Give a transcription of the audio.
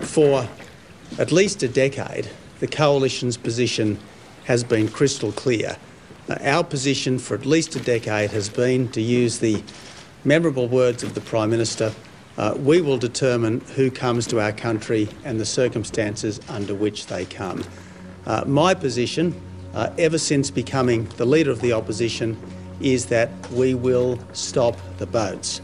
For at least a decade, the Coalition's position has been crystal clear. Our position for at least a decade has been, to use the memorable words of the Prime Minister, we will determine who comes to our country and the circumstances under which they come. My position, ever since becoming the Leader of the Opposition, is that we will stop the boats.